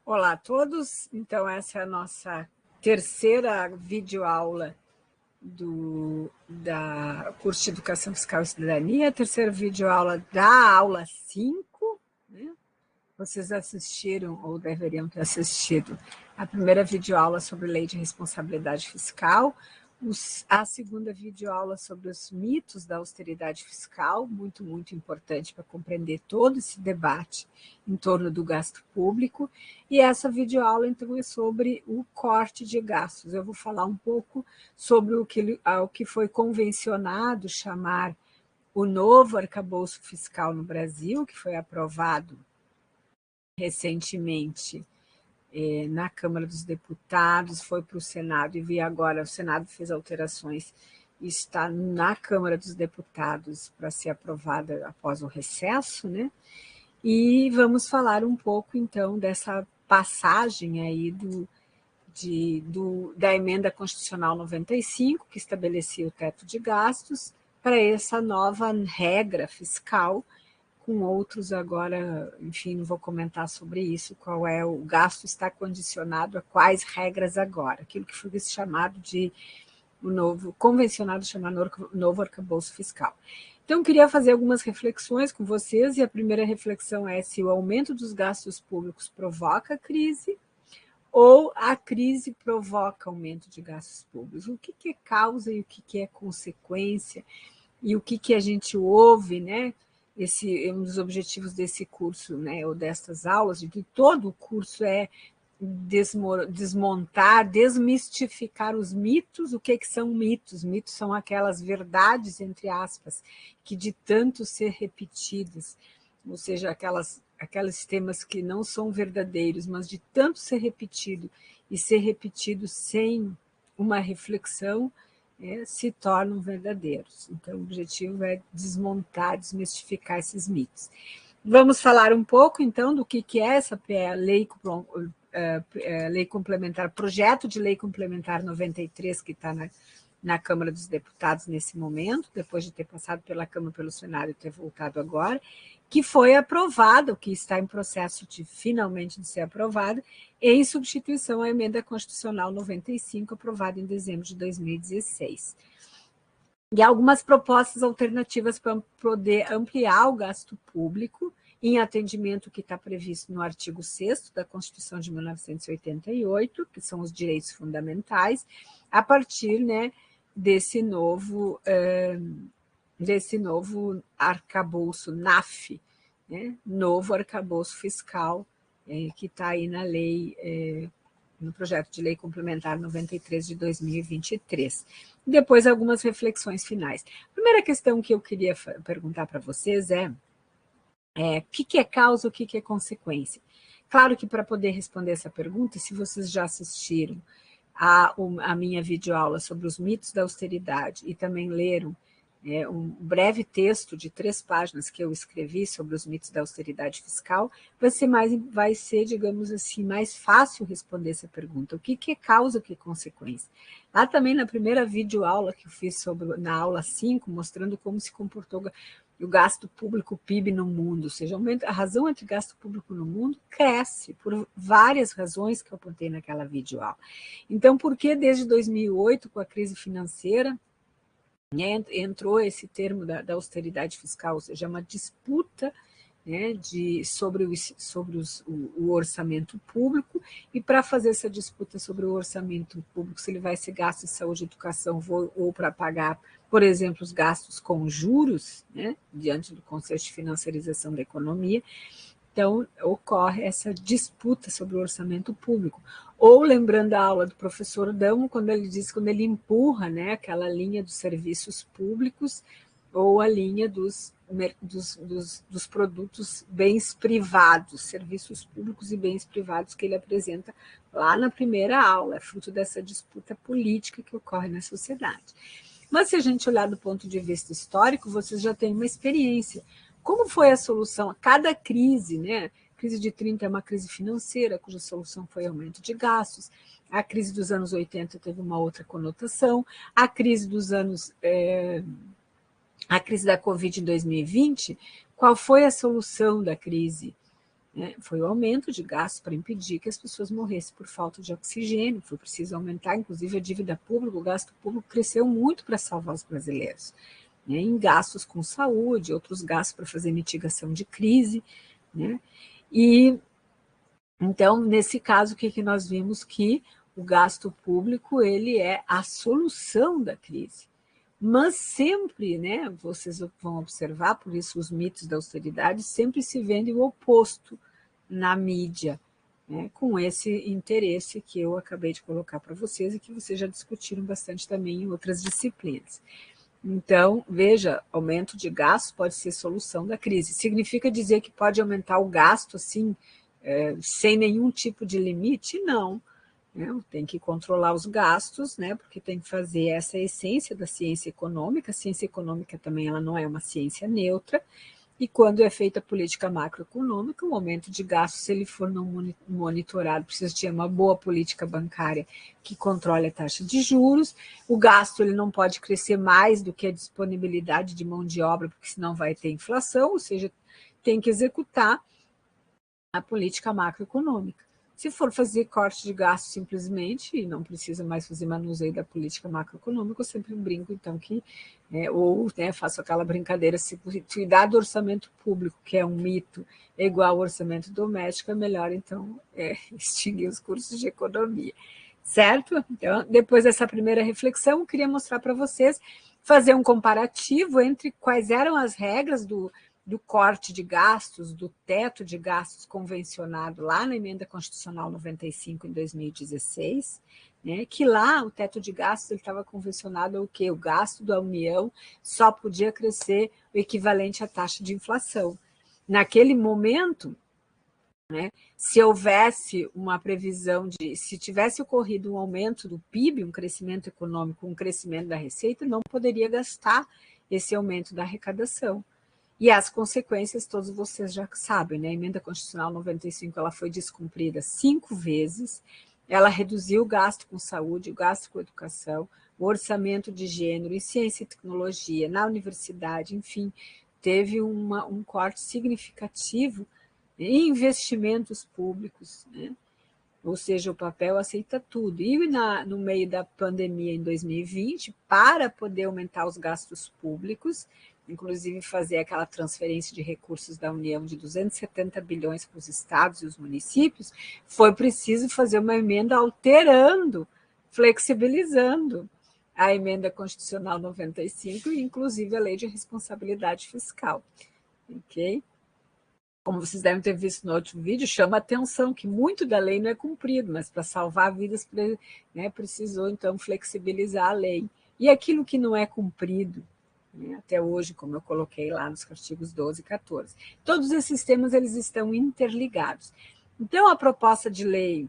Olá a todos, então essa é a nossa terceira videoaula da curso de Educação Fiscal e Cidadania, a terceira videoaula da aula 5, né? Vocês assistiram, ou deveriam ter assistido, a primeira videoaula sobre lei de responsabilidade fiscal, a segunda videoaula sobre os mitos da austeridade fiscal, muito, muito importante para compreender todo esse debate em torno do gasto público, e essa videoaula, então, é sobre o corte de gastos. Eu vou falar um pouco sobre o que foi convencionado chamar o novo arcabouço fiscal no Brasil, que foi aprovado recentemente na Câmara dos Deputados, foi para o Senado e agora o Senado fez alterações e está na Câmara dos Deputados para ser aprovada após o recesso, né? E vamos falar um pouco, então, dessa passagem aí da Emenda Constitucional 95, que estabelecia o teto de gastos, para essa nova regra fiscal, com outros agora, enfim, não vou comentar sobre isso, qual é o gasto está condicionado a quais regras agora, aquilo que foi chamado de o novo, convencionado chamado novo arcabouço fiscal. Então, queria fazer algumas reflexões com vocês, e a primeira reflexão é se o aumento dos gastos públicos provoca crise ou a crise provoca aumento de gastos públicos. O que é causa e o que é consequência, e o que a gente ouve, né? Esse é um dos objetivos desse curso, né, ou destas aulas, de que todo o curso é desmontar, desmistificar os mitos. O que são mitos? Mitos são aquelas verdades, entre aspas, que de tanto ser repetidas, ou seja, aqueles temas que não são verdadeiros, mas de tanto ser repetido e ser repetido sem uma reflexão, se tornam verdadeiros. Então, o objetivo é desmontar, desmistificar esses mitos. Vamos falar um pouco, então, do que é essa lei complementar, projeto de lei complementar 93, que está na Câmara dos Deputados nesse momento, depois de ter passado pela Câmara, pelo Senado e ter voltado agora, que foi aprovado, que está em processo de finalmente de ser aprovado, em substituição à Emenda Constitucional 95, aprovada em dezembro de 2016. E algumas propostas alternativas para poder ampliar o gasto público em atendimento que está previsto no artigo 6º da Constituição de 1988, que são os direitos fundamentais, a partir, né, desse novo arcabouço NAF, né, novo arcabouço fiscal, que está aí na lei, no projeto de lei complementar 93 de 2023. Depois, algumas reflexões finais. A primeira questão que eu queria perguntar para vocês é o que é causa, o que é consequência? Claro que para poder responder essa pergunta, se vocês já assistiram a minha videoaula sobre os mitos da austeridade e também leram um breve texto de 3 páginas que eu escrevi sobre os mitos da austeridade fiscal, vai ser, digamos assim, mais fácil responder essa pergunta. O que é causa, o que é consequência? Lá também na primeira videoaula que eu fiz na aula 5, mostrando como se comportou o gasto público, o PIB no mundo, ou seja, a razão entre gasto público no mundo cresce por várias razões que eu apontei naquela videoaula. Então, por que desde 2008, com a crise financeira, entrou esse termo da austeridade fiscal, ou seja, uma disputa, né, sobre o orçamento público, e para fazer essa disputa sobre o orçamento público, se ele vai ser gasto em saúde e educação ou para pagar, por exemplo, os gastos com juros, né, diante do conceito de financiarização da economia. Então, ocorre essa disputa sobre o orçamento público. Ou, lembrando a aula do professor Damo, quando ele empurra, né, aquela linha dos serviços públicos ou a linha dos produtos, bens privados, serviços públicos e bens privados que ele apresenta lá na primeira aula, é fruto dessa disputa política que ocorre na sociedade. Mas, se a gente olhar do ponto de vista histórico, vocês já têm uma experiência. Como foi a solução? Cada crise, né? A crise de 30 é uma crise financeira, cuja solução foi aumento de gastos. A crise dos anos 80 teve uma outra conotação. A crise a crise da Covid em 2020, qual foi a solução da crise né? Foi o aumento de gastos para impedir que as pessoas morressem por falta de oxigênio, foi preciso aumentar, inclusive, a dívida pública, o gasto público cresceu muito para salvar os brasileiros, né? Em gastos com saúde, outros gastos para fazer mitigação de crise, né? E, então, nesse caso, o que nós vimos? Que o gasto público ele é a solução da crise. Mas sempre, né, vocês vão observar, por isso os mitos da austeridade sempre se vendem o oposto na mídia, né, com esse interesse que eu acabei de colocar para vocês e que vocês já discutiram bastante também em outras disciplinas. Então, veja, aumento de gastos pode ser solução da crise. Significa dizer que pode aumentar o gasto assim, sem nenhum tipo de limite? Não. Né? Tem que controlar os gastos, né? Porque tem que fazer essa essência da ciência econômica. A ciência econômica também ela não é uma ciência neutra, e quando é feita a política macroeconômica, o aumento de gastos, se ele for não monitorado, precisa ter uma boa política bancária que controle a taxa de juros. O gasto ele não pode crescer mais do que a disponibilidade de mão de obra, porque senão vai ter inflação, ou seja, tem que executar a política macroeconômica. Se for fazer corte de gastos simplesmente, e não precisa mais fazer manuseio da política macroeconômica, eu sempre brinco, então, que, faço aquela brincadeira, se cuidar do orçamento público, que é um mito, é igual ao orçamento doméstico, é melhor, então, extinguir os cursos de economia, certo? Então, depois dessa primeira reflexão, eu queria mostrar para vocês, fazer um comparativo entre quais eram as regras do corte de gastos, do teto de gastos convencionado lá na Emenda Constitucional 95, em 2016, né, que lá o teto de gastos estava convencionado ao quê? O gasto da União só podia crescer o equivalente à taxa de inflação. Naquele momento, né, se houvesse uma previsão se tivesse ocorrido um aumento do PIB, um crescimento econômico, um crescimento da receita, não poderia gastar esse aumento da arrecadação. E as consequências, todos vocês já sabem, né? A Emenda Constitucional 95 ela foi descumprida 5 vezes, ela reduziu o gasto com saúde, o gasto com educação, o orçamento de gênero, em ciência e tecnologia, na universidade, enfim, teve um corte significativo em investimentos públicos, né? Ou seja, o papel aceita tudo. E no meio da pandemia, em 2020, para poder aumentar os gastos públicos, inclusive fazer aquela transferência de recursos da União de 270 bilhões para os estados e os municípios, foi preciso fazer uma emenda alterando, flexibilizando a Emenda Constitucional 95 e, inclusive, a Lei de Responsabilidade Fiscal. Ok? Como vocês devem ter visto no outro vídeo, chama atenção que muito da lei não é cumprido, mas para salvar vidas, né, precisou, então, flexibilizar a lei. E aquilo que não é cumprido, né, até hoje, como eu coloquei lá nos artigos 12 e 14. Todos esses temas eles estão interligados. Então, a proposta de lei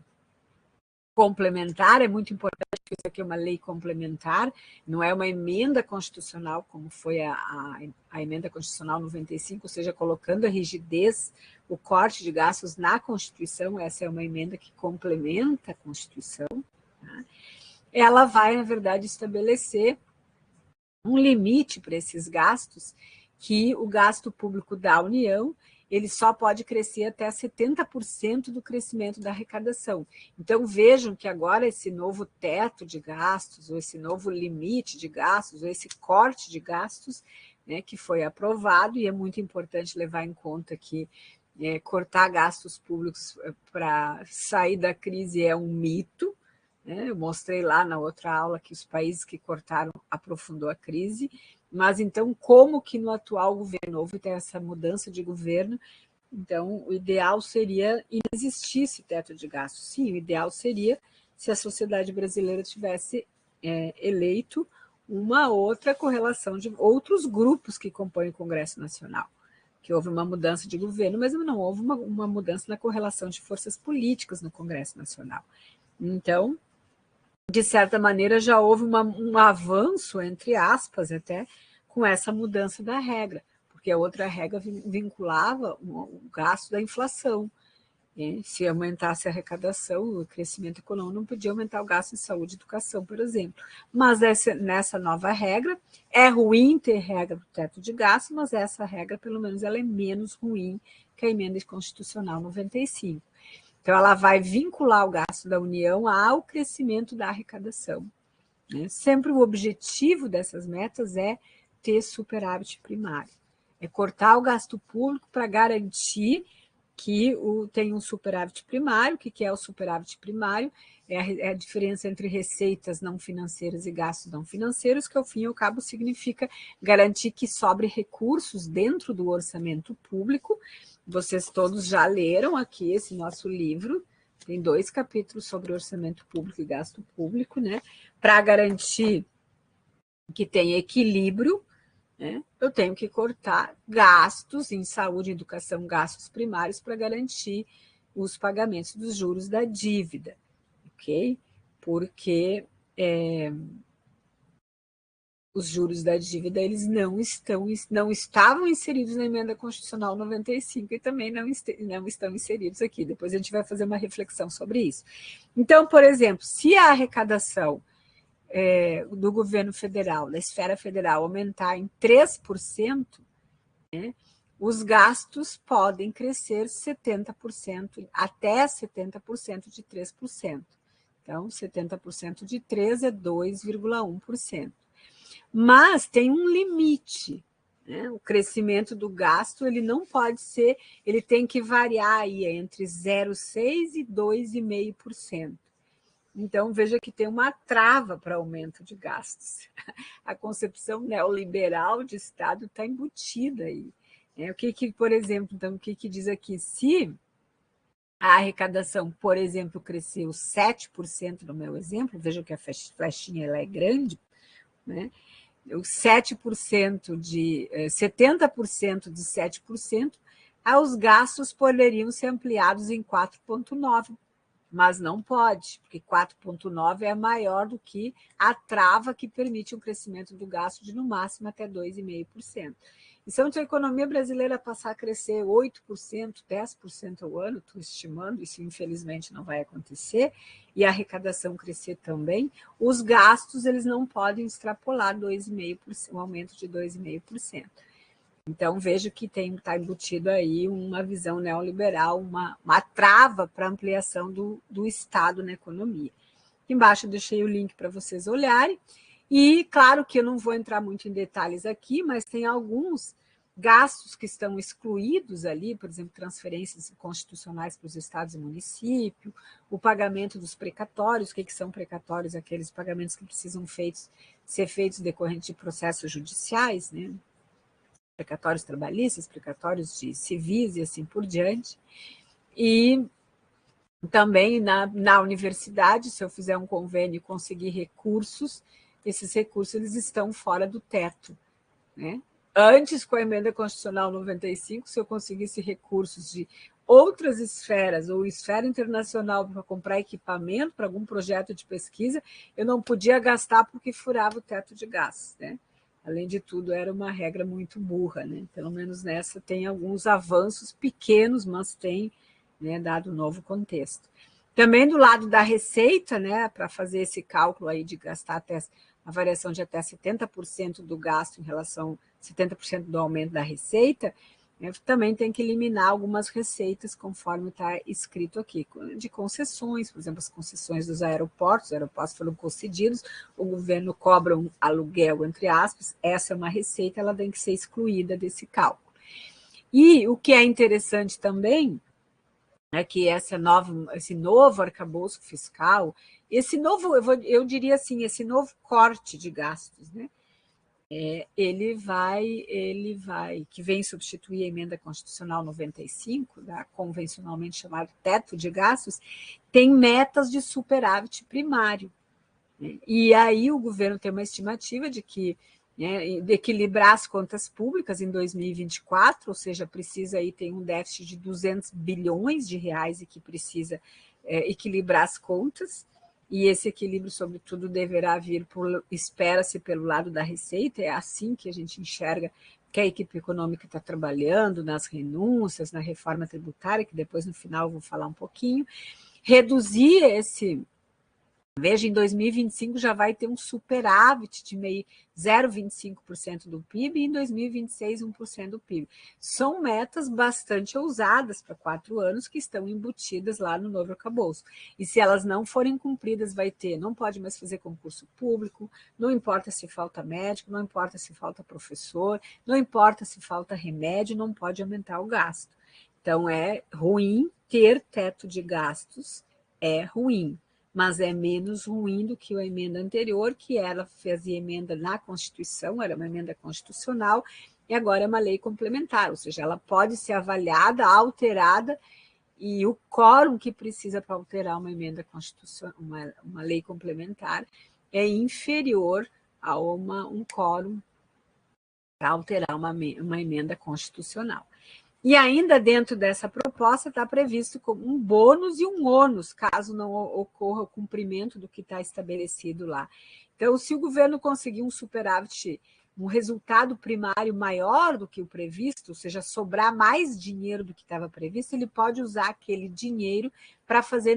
complementar, é muito importante que isso aqui é uma lei complementar, não é uma emenda constitucional, como foi a Emenda Constitucional 95, ou seja, colocando a rigidez, o corte de gastos na Constituição, essa é uma emenda que complementa a Constituição, tá? Ela vai, na verdade, estabelecer um limite para esses gastos, que o gasto público da União ele só pode crescer até 70% do crescimento da arrecadação. Então, vejam que agora esse novo teto de gastos, ou esse novo limite de gastos, ou esse corte de gastos, né, que foi aprovado, e é muito importante levar em conta que cortar gastos públicos para sair da crise é um mito, né? Eu mostrei lá na outra aula que os países que cortaram aprofundou a crise, mas então como que no atual governo houve essa mudança de governo, então o ideal seria inexistir esse teto de gastos. Sim, o ideal seria se a sociedade brasileira tivesse eleito uma outra correlação de outros grupos que compõem o Congresso Nacional, que houve uma mudança de governo, mas não houve uma mudança na correlação de forças políticas no Congresso Nacional. Então, de certa maneira, já houve um avanço, entre aspas, até, com essa mudança da regra, porque a outra regra vinculava o gasto da inflação. Se aumentasse a arrecadação, o crescimento econômico, não podia aumentar o gasto em saúde e educação, por exemplo. Mas nessa nova regra, é ruim ter regra do teto de gasto, mas essa regra, pelo menos, ela é menos ruim que a emenda constitucional 95. Então, ela vai vincular o gasto da União ao crescimento da arrecadação. Sempre o objetivo dessas metas é ter superávit primário, é cortar o gasto público para garantir que tem um superávit primário. O que é o superávit primário? É a diferença entre receitas não financeiras e gastos não financeiros, que ao fim e ao cabo significa garantir que sobre recursos dentro do orçamento público. Vocês todos já leram aqui esse nosso livro, tem 2 capítulos sobre orçamento público e gasto público, né? Para garantir que tem equilíbrio, eu tenho que cortar gastos em saúde e educação, gastos primários, para garantir os pagamentos dos juros da dívida, ok? Porque os juros da dívida eles não estavam inseridos na emenda constitucional 95 e também não estão inseridos aqui. Depois a gente vai fazer uma reflexão sobre isso. Então, por exemplo, se a arrecadação do governo federal, da esfera federal, aumentar em 3%, os gastos podem crescer 70%, até 70% de 3%. Então, 70% de 3% é 2,1%. Mas tem um limite. O crescimento do gasto ele não pode ser, ele tem que variar aí entre 0,6% e 2,5%. Então, veja que tem uma trava para aumento de gastos. A concepção neoliberal de Estado está embutida aí. Por exemplo, então, o que diz aqui? Se a arrecadação, por exemplo, cresceu 7% no meu exemplo, veja que a flechinha ela é grande, né? 70% de 7%, os gastos poderiam ser ampliados em 4,9%. Mas não pode, porque 4,9 é maior do que a trava que permite um crescimento do gasto de, no máximo, até 2,5%. Então, se a economia brasileira passar a crescer 8%, 10% ao ano, estou estimando, isso infelizmente não vai acontecer, e a arrecadação crescer também, os gastos eles não podem extrapolar 2,5%, um aumento de 2,5%. Então, vejo que está embutido aí uma visão neoliberal, uma trava para ampliação do Estado na economia. Aqui embaixo eu deixei o link para vocês olharem. E, claro que eu não vou entrar muito em detalhes aqui, mas tem alguns gastos que estão excluídos ali, por exemplo, transferências constitucionais para os estados e municípios, o pagamento dos precatórios. O que são precatórios? Aqueles pagamentos que precisam ser feitos decorrente de processos judiciais, né? Precatórios trabalhistas, precatórios de civis e assim por diante. E também na universidade, se eu fizer um convênio e conseguir recursos, esses recursos eles estão fora do teto, né? Antes, com a emenda constitucional 95, se eu conseguisse recursos de outras esferas ou esfera internacional para comprar equipamento para algum projeto de pesquisa, eu não podia gastar porque furava o teto de gastos, né? Além de tudo, era uma regra muito burra, né? Pelo menos nessa tem alguns avanços pequenos, mas tem, né, dado um novo contexto. Também do lado da receita, né, para fazer esse cálculo aí de gastar até a variação de até 70% do gasto em relação a 70% do aumento da receita, também tem que eliminar algumas receitas, conforme está escrito aqui, de concessões, por exemplo, as concessões dos aeroportos, os aeroportos foram concedidos, o governo cobra um aluguel, entre aspas, essa é uma receita, ela tem que ser excluída desse cálculo. E o que é interessante também é que esse novo arcabouço fiscal, eu diria assim, esse novo corte de gastos, né? Ele vai, que vem substituir a emenda constitucional 95, convencionalmente chamado teto de gastos, tem metas de superávit primário. Né? E aí o governo tem uma estimativa de que, né, de equilibrar as contas públicas em 2024, ou seja, precisa aí ter um déficit de 200 bilhões de reais e que precisa equilibrar as contas. E esse equilíbrio, sobretudo, deverá vir, espera-se, pelo lado da receita, é assim que a gente enxerga que a equipe econômica está trabalhando nas renúncias, na reforma tributária, que depois no final eu vou falar um pouquinho, reduzir esse... Veja, em 2025 já vai ter um superávit de 0,25% do PIB e em 2026 1% do PIB. São metas bastante ousadas para 4 anos que estão embutidas lá no novo arcabouço. E se elas não forem cumpridas, não pode mais fazer concurso público, não importa se falta médico, não importa se falta professor, não importa se falta remédio, não pode aumentar o gasto. Então é ruim ter teto de gastos, é ruim. Mas é menos ruim do que a emenda anterior, que ela fazia emenda na Constituição, era uma emenda constitucional, e agora é uma lei complementar, ou seja, ela pode ser avaliada, alterada, e o quórum que precisa para alterar uma emenda constitucional, uma lei complementar, é inferior a um quórum para alterar uma emenda constitucional. E ainda dentro dessa proposta está previsto como um bônus e um ônus, caso não ocorra o cumprimento do que está estabelecido lá. Então, se o governo conseguir um superávit, um resultado primário maior do que o previsto, ou seja, sobrar mais dinheiro do que estava previsto, ele pode usar aquele dinheiro para fazer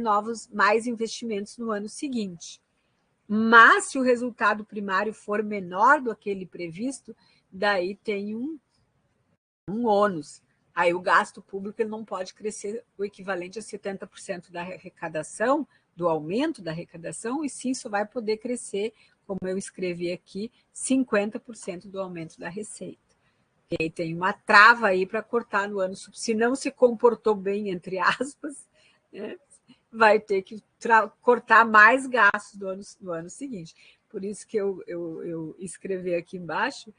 mais investimentos no ano seguinte. Mas, se o resultado primário for menor do que aquele previsto, daí tem um ônus. Aí o gasto público ele não pode crescer o equivalente a 70% da arrecadação, do aumento da arrecadação, e sim só vai poder crescer, como eu escrevi aqui, 50% do aumento da receita. E aí tem uma trava aí para cortar no ano. Se não se comportou bem, entre aspas, né, vai ter que cortar mais gastos do ano seguinte. Por isso que eu escrevi aqui embaixo,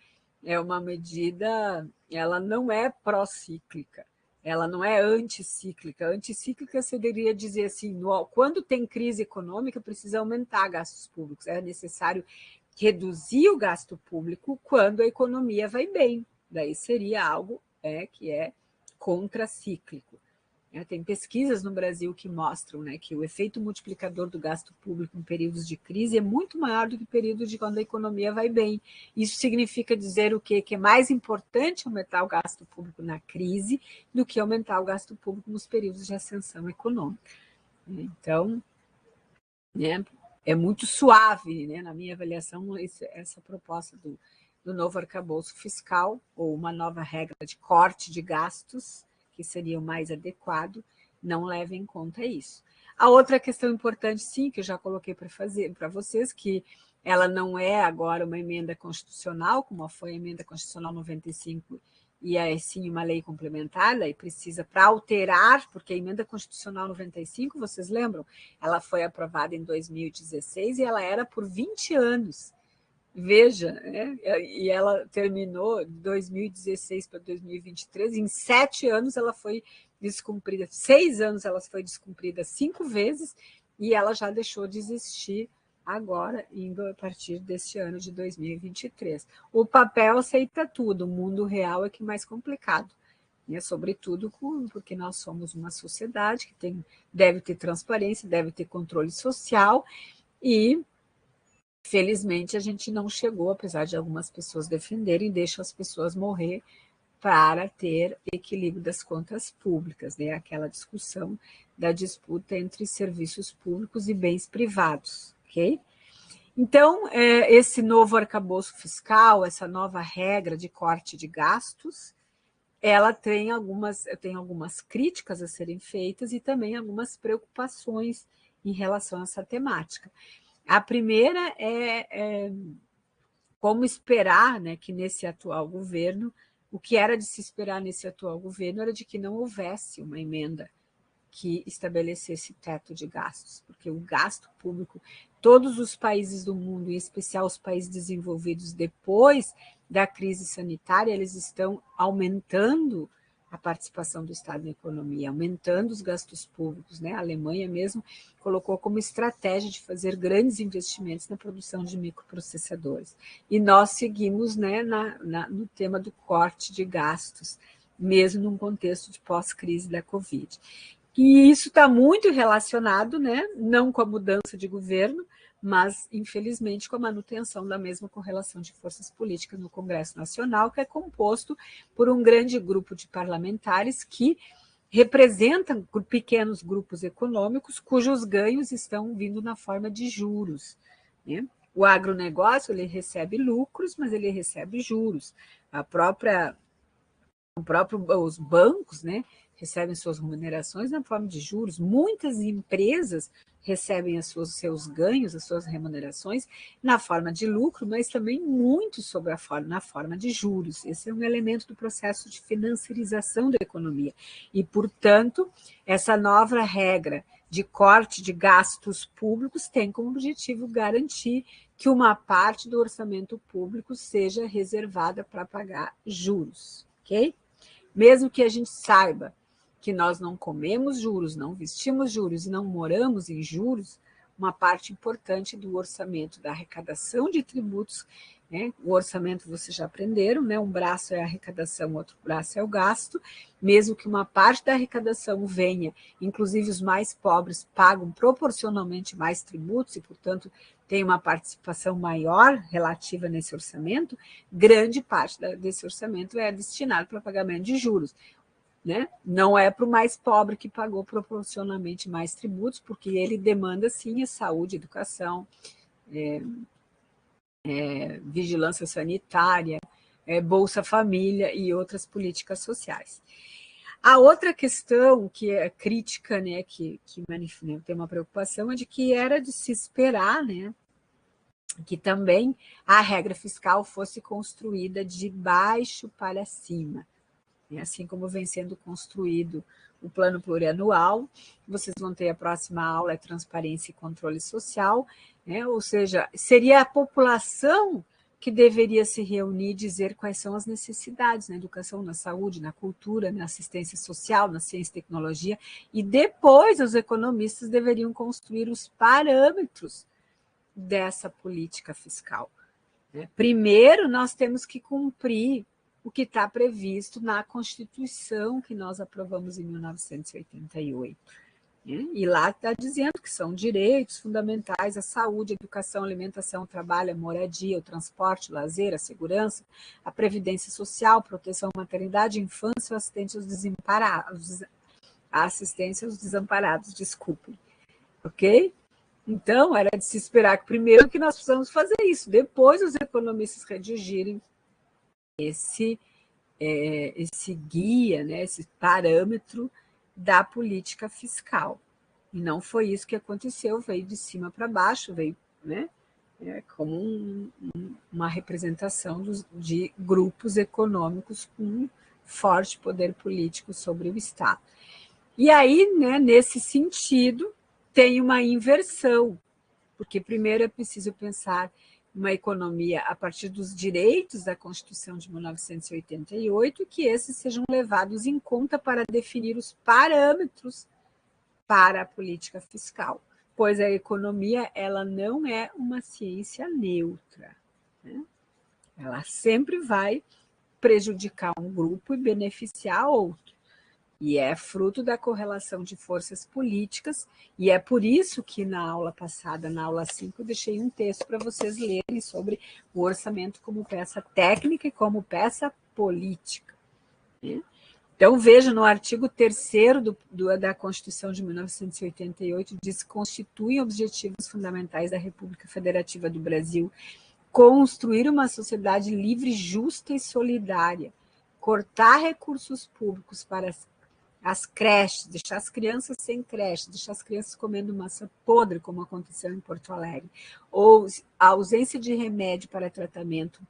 é uma medida, ela não é pró-cíclica, ela não é anticíclica. Anticíclica seria dizer assim, quando tem crise econômica, precisa aumentar gastos públicos, é necessário reduzir o gasto público quando a economia vai bem. Daí seria algo que é contracíclico. Tem pesquisas no Brasil que mostram, né, que o efeito multiplicador do gasto público em períodos de crise é muito maior do que período de quando a economia vai bem. Isso significa dizer o quê? Que é mais importante aumentar o gasto público na crise do que aumentar o gasto público nos períodos de ascensão econômica. Então, né, é muito suave, né, na minha avaliação, essa proposta do novo arcabouço fiscal, ou uma nova regra de corte de gastos, que seria o mais adequado, não leva em conta isso. A outra questão importante, sim, que eu já coloquei para vocês, que ela não é agora uma emenda constitucional, como foi a emenda constitucional 95, e é sim uma lei complementar, e precisa para alterar, porque a emenda constitucional 95, vocês lembram? Ela foi aprovada em 2016 e ela era por 20 anos. Veja, né? E ela terminou de 2016 para 2023, em 7 anos ela foi descumprida, 6 anos ela foi descumprida 5 vezes, e ela já deixou de existir agora, indo a partir deste ano de 2023. O papel aceita tudo, o mundo real é que é mais complicado, né? Sobretudo porque nós somos uma sociedade que deve ter transparência, deve ter controle social, e felizmente, a gente não chegou, apesar de algumas pessoas defenderem, deixam as pessoas morrer para ter equilíbrio das contas públicas, né? Aquela discussão da disputa entre serviços públicos e bens privados, ok? Então, esse novo arcabouço fiscal, essa nova regra de corte de gastos, ela tem algumas críticas a serem feitas e também algumas preocupações em relação a essa temática. A primeira é como esperar, né, que nesse atual governo, o que era de se esperar nesse atual governo era de que não houvesse uma emenda que estabelecesse teto de gastos, porque o gasto público, todos os países do mundo, em especial os países desenvolvidos depois da crise sanitária, eles estão aumentando a participação do Estado na economia, aumentando os gastos públicos, né? A Alemanha mesmo colocou como estratégia de fazer grandes investimentos na produção de microprocessadores. E nós seguimos, né, no tema do corte de gastos, mesmo num contexto de pós-crise da Covid. E isso está muito relacionado, né, não com a mudança de governo, mas, infelizmente, com a manutenção da mesma correlação de forças políticas no Congresso Nacional, que é composto por um grande grupo de parlamentares que representam pequenos grupos econômicos cujos ganhos estão vindo na forma de juros, né? O agronegócio ele recebe lucros, mas ele recebe juros. Os bancos, né, recebem suas remunerações na forma de juros. Muitas empresas recebem seus ganhos, as suas remunerações na forma de lucro, mas também muito na forma de juros. Esse é um elemento do processo de financiarização da economia. E, portanto, essa nova regra de corte de gastos públicos tem como objetivo garantir que uma parte do orçamento público seja reservada para pagar juros, ok? Mesmo que a gente saiba que nós não comemos juros, não vestimos juros e não moramos em juros, uma parte importante do orçamento da arrecadação de tributos, né? O orçamento vocês já aprenderam, né? Um braço é a arrecadação, outro braço é o gasto. Mesmo que uma parte da arrecadação venha, inclusive os mais pobres pagam proporcionalmente mais tributos e, portanto, tem uma participação maior relativa nesse orçamento, grande parte desse orçamento é destinado para pagamento de juros, né? Não é para o mais pobre que pagou proporcionalmente mais tributos, porque ele demanda, sim, a saúde, educação, vigilância sanitária, Bolsa Família e outras políticas sociais. A outra questão que é crítica, né, que tem uma preocupação, é de que era de se esperar, né, que também a regra fiscal fosse construída de baixo para cima, né, assim como vem sendo construído o plano plurianual. Vocês vão ter a próxima aula, é transparência e controle social, né, ou seja, seria a população que deveria se reunir e dizer quais são as necessidades na educação, na saúde, na cultura, na assistência social, na ciência e tecnologia, e depois os economistas deveriam construir os parâmetros dessa política fiscal. Primeiro, nós temos que cumprir o que está previsto na Constituição que nós aprovamos em 1988. E lá está dizendo que são direitos fundamentais a saúde, a educação, a alimentação, o trabalho, a moradia, o transporte, o lazer, a segurança, a previdência social, proteção à maternidade, infância e assistência aos desamparados, desculpem. Ok? Então, era de se esperar que primeiro que nós precisamos fazer isso, depois os economistas redigirem esse guia, né, esse parâmetro da política fiscal. E não foi isso que aconteceu, veio de cima para baixo, veio, né, como uma representação de grupos econômicos com forte poder político sobre o Estado. E aí, né, nesse sentido, tem uma inversão, porque primeiro é preciso pensar uma economia a partir dos direitos da Constituição de 1988 e que esses sejam levados em conta para definir os parâmetros para a política fiscal, pois a economia ela não é uma ciência neutra, né? Ela sempre vai prejudicar um grupo e beneficiar outro. E é fruto da correlação de forças políticas, e é por isso que na aula passada, na aula 5, eu deixei um texto para vocês lerem sobre o orçamento como peça técnica e como peça política. Então, veja, no artigo 3º da Constituição de 1988, diz que constituem objetivos fundamentais da República Federativa do Brasil construir uma sociedade livre, justa e solidária, cortar recursos públicos para as creches, deixar as crianças sem creche, deixar as crianças comendo massa podre, como aconteceu em Porto Alegre, ou a ausência de remédio para tratamento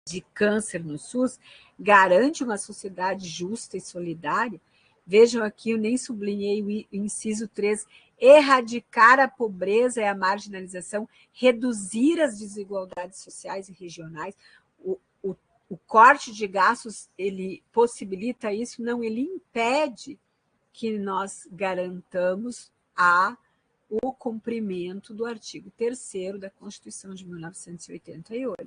de câncer no SUS, garante uma sociedade justa e solidária. Vejam aqui, eu nem sublinhei o inciso 3, erradicar a pobreza e a marginalização, reduzir as desigualdades sociais e regionais. O corte de gastos, ele possibilita isso? Não, ele impede que nós garantamos o cumprimento do artigo 3º da Constituição de 1988.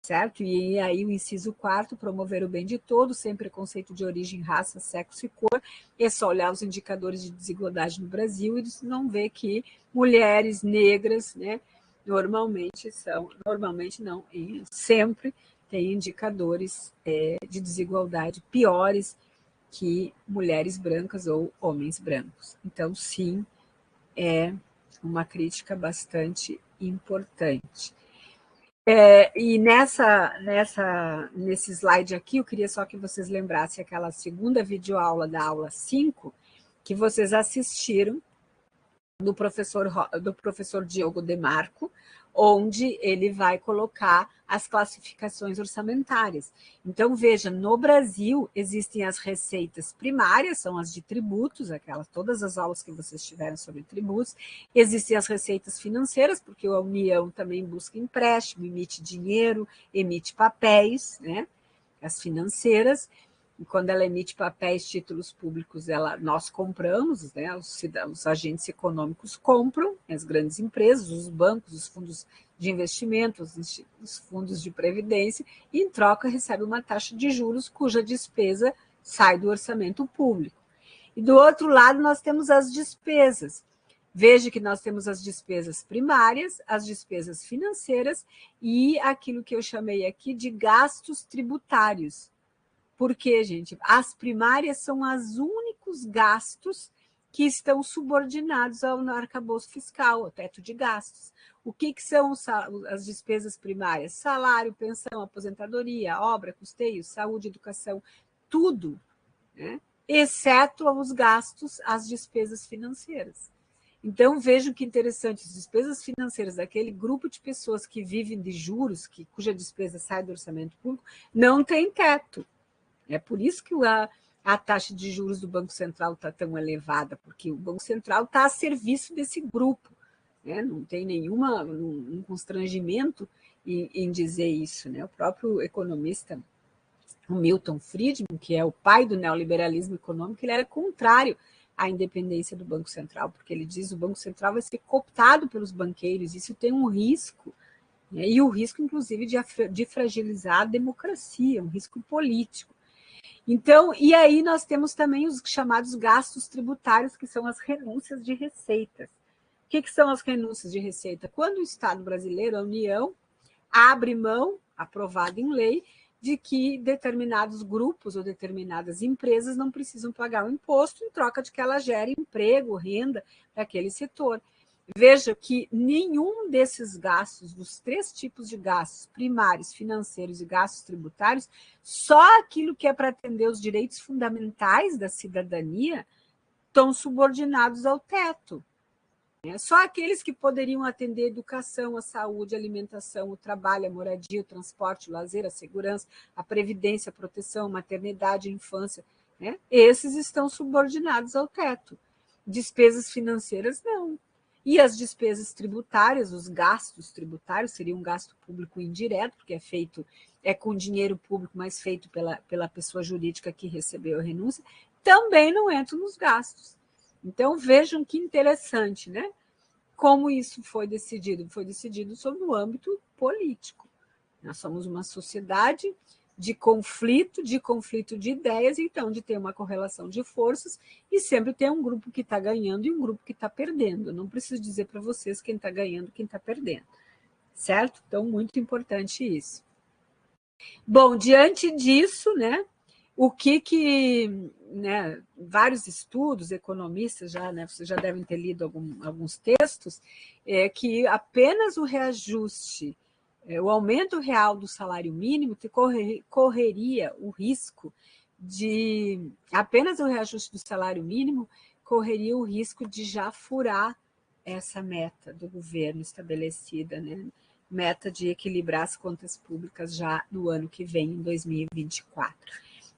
certo? E aí o inciso 4º, promover o bem de todos, sem preconceito de origem, raça, sexo e cor. É só olhar os indicadores de desigualdade no Brasil e não ver que mulheres negras, né, normalmente não, e sempre tem indicadores de desigualdade piores que mulheres brancas ou homens brancos. Então, sim, é uma crítica bastante importante. E nesse slide aqui, eu queria só que vocês lembrassem aquela segunda videoaula da aula 5, que vocês assistiram, do professor Diogo Demarco, onde ele vai colocar as classificações orçamentárias. Então, veja, no Brasil existem as receitas primárias, são as de tributos, todas as aulas que vocês tiveram sobre tributos, existem as receitas financeiras, porque a União também busca empréstimo, emite dinheiro, emite papéis, né? As financeiras. E quando ela emite papéis, títulos públicos, nós compramos, né? Os agentes econômicos compram, as grandes empresas, os bancos, os fundos de investimento, os fundos de previdência, e em troca recebe uma taxa de juros cuja despesa sai do orçamento público. E do outro lado nós temos as despesas. Veja que nós temos as despesas primárias, as despesas financeiras e aquilo que eu chamei aqui de gastos tributários. Por quê, gente? As primárias são os únicos gastos que estão subordinados ao arcabouço fiscal, ao teto de gastos. O que são as despesas primárias? Salário, pensão, aposentadoria, obra, custeio, saúde, educação, tudo, né? Exceto os gastos, as despesas financeiras. Então, vejam que interessante, as despesas financeiras daquele grupo de pessoas que vivem de juros, cuja despesa sai do orçamento público, não tem teto. É por isso que a taxa de juros do Banco Central está tão elevada, porque o Banco Central está a serviço desse grupo, né? Não tem um constrangimento em dizer isso, né? O próprio economista, o Milton Friedman, que é o pai do neoliberalismo econômico, ele era contrário à independência do Banco Central, porque ele diz que o Banco Central vai ser cooptado pelos banqueiros, isso tem um risco, né? E o risco, inclusive, de fragilizar a democracia, um risco político. Então, e aí nós temos também os chamados gastos tributários, que são as renúncias de receitas. O que são as renúncias de receita? Quando o Estado brasileiro, a União, abre mão, aprovado em lei, de que determinados grupos ou determinadas empresas não precisam pagar o imposto em troca de que ela gere emprego, renda para aquele setor. Veja que nenhum desses gastos, dos 3 tipos de gastos, primários, financeiros e gastos tributários, só aquilo que é para atender os direitos fundamentais da cidadania estão subordinados ao teto. Só aqueles que poderiam atender a educação, a saúde, a alimentação, o trabalho, a moradia, o transporte, o lazer, a segurança, a previdência, a proteção, a maternidade, a infância, né? Esses estão subordinados ao teto. Despesas financeiras, não. E as despesas tributárias, os gastos tributários, seria um gasto público indireto, porque é com dinheiro público, mas feito pela pessoa jurídica que recebeu a renúncia, também não entram nos gastos. Então, vejam que interessante, né? Como isso foi decidido? Foi decidido sob o âmbito político. Nós somos uma sociedade de conflito de ideias, então de ter uma correlação de forças e sempre tem um grupo que está ganhando e um grupo que está perdendo. Eu não preciso dizer para vocês quem está ganhando e quem está perdendo, certo? Então, muito importante isso. Bom, diante disso, né, né, vários estudos, economistas já, né, vocês já devem ter lido alguns textos, que apenas o reajuste, o aumento real do salário mínimo correria o risco apenas o reajuste do salário mínimo correria o risco de já furar essa meta do governo estabelecida, né? Meta de equilibrar as contas públicas já no ano que vem, em 2024.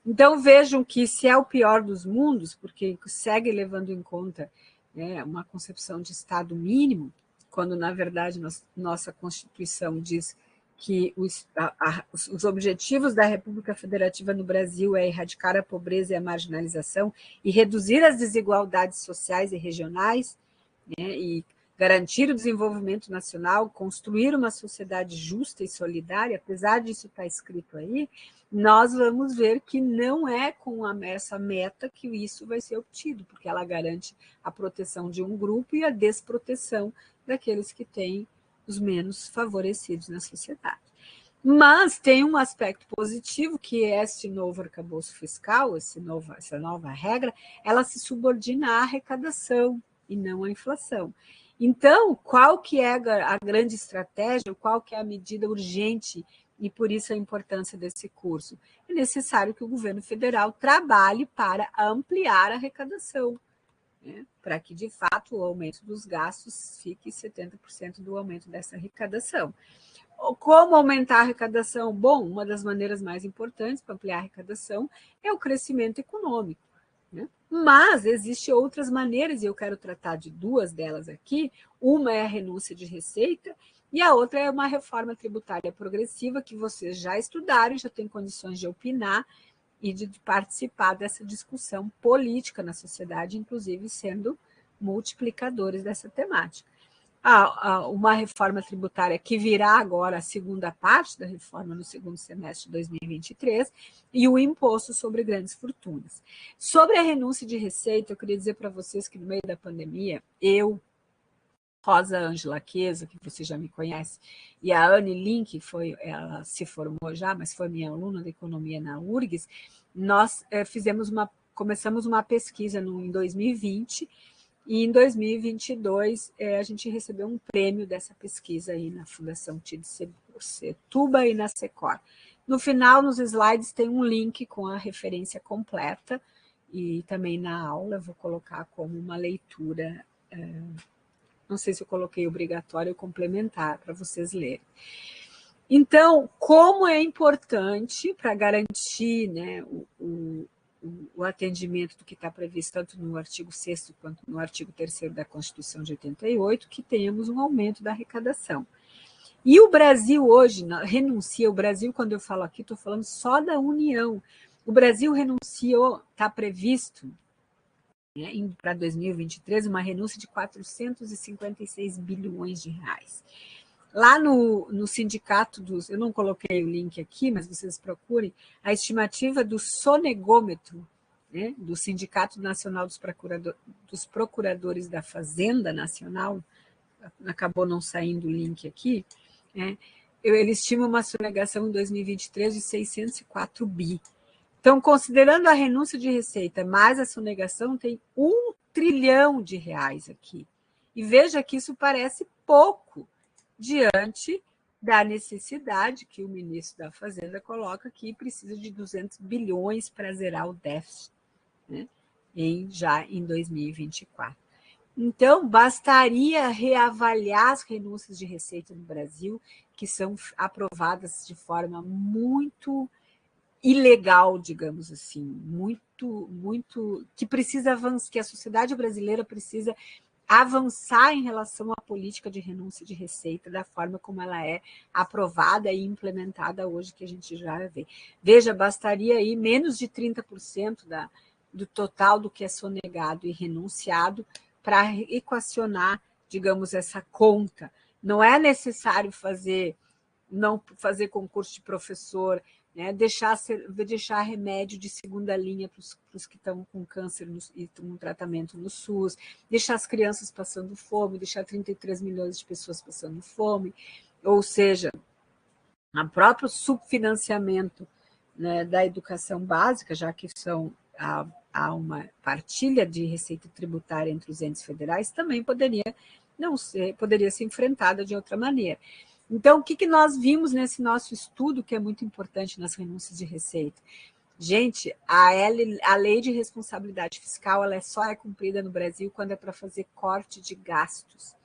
Então, vejam que se é o pior dos mundos, porque segue levando em conta, né, uma concepção de Estado mínimo, quando, na verdade, nossa Constituição diz que os objetivos da República Federativa no Brasil é erradicar a pobreza e a marginalização e reduzir as desigualdades sociais e regionais, né, e garantir o desenvolvimento nacional, construir uma sociedade justa e solidária, apesar disso estar escrito aí, nós vamos ver que não é com essa meta que isso vai ser obtido, porque ela garante a proteção de um grupo e a desproteção daqueles que têm os menos favorecidos na sociedade. Mas tem um aspecto positivo, que é este novo arcabouço fiscal, essa nova regra, ela se subordina à arrecadação e não à inflação. Então, qual que é a grande estratégia, qual que é a medida urgente, e por isso a importância desse curso? É necessário que o governo federal trabalhe para ampliar a arrecadação, né? Para que, de fato, o aumento dos gastos fique 70% do aumento dessa arrecadação. Como aumentar a arrecadação? Bom, uma das maneiras mais importantes para ampliar a arrecadação é o crescimento econômico, né? Mas existem outras maneiras, e eu quero tratar de duas delas aqui. Uma é a renúncia de receita e a outra é uma reforma tributária progressiva, que vocês já estudaram e já têm condições de opinar e de participar dessa discussão política na sociedade, inclusive sendo multiplicadores dessa temática. Uma reforma tributária que virá agora a segunda parte da reforma no segundo semestre de 2023, e o imposto sobre grandes fortunas. Sobre a renúncia de receita, eu queria dizer para vocês que no meio da pandemia, eu, Rosa Ângela Queza, que você já me conhece, e a Anne Link, ela se formou já, mas foi minha aluna de economia na URGS, nós começamos uma pesquisa em 2020, e em 2022, a gente recebeu um prêmio dessa pesquisa aí na Fundação TID Setúbal e na Secor. No final, nos slides, tem um link com a referência completa, e também na aula eu vou colocar como uma leitura, não sei se eu coloquei obrigatório ou complementar para vocês lerem. Então, como é importante para garantir, né, o atendimento do que está previsto tanto no artigo 6º quanto no artigo 3º da Constituição de 88, que tenhamos um aumento da arrecadação. E o Brasil hoje renuncia, o Brasil, quando eu falo aqui, estou falando só da União. O Brasil renunciou, está previsto, né, para 2023, uma renúncia de 456 bilhões de reais. Lá no sindicato eu não coloquei o link aqui, mas vocês procurem, a estimativa do sonegômetro, né, do Sindicato Nacional dos Procuradores da Fazenda Nacional, acabou não saindo o link aqui, né, ele estima uma sonegação em 2023 de 604 bi. Então, considerando a renúncia de receita mais a sonegação, tem 1 trilhão de reais aqui. E veja que isso parece pouco diante da necessidade que o ministro da Fazenda coloca, que precisa de 200 bilhões para zerar o déficit, né, já em 2024. Então, bastaria reavaliar as renúncias de receita no Brasil, que são aprovadas de forma muito ilegal, digamos assim, muito que precisa avançar, que a sociedade brasileira precisa avançar em relação à política de renúncia de receita, da forma como ela é aprovada e implementada hoje, que a gente já vê. Veja, bastaria aí menos de 30% do total do que é sonegado e renunciado para equacionar, digamos, essa conta. Não é necessário não fazer concurso de professor, né, deixar remédio de segunda linha para os que estão com câncer e com tratamento no SUS, deixar as crianças passando fome, deixar 33 milhões de pessoas passando fome, ou seja, o próprio subfinanciamento, né, da educação básica, já que há uma partilha de receita tributária entre os entes federais, também poderia ser enfrentada de outra maneira. Então, o que nós vimos nesse nosso estudo, que é muito importante nas renúncias de receita? Gente, a lei de responsabilidade fiscal ela só é cumprida no Brasil quando é para fazer corte de gastos,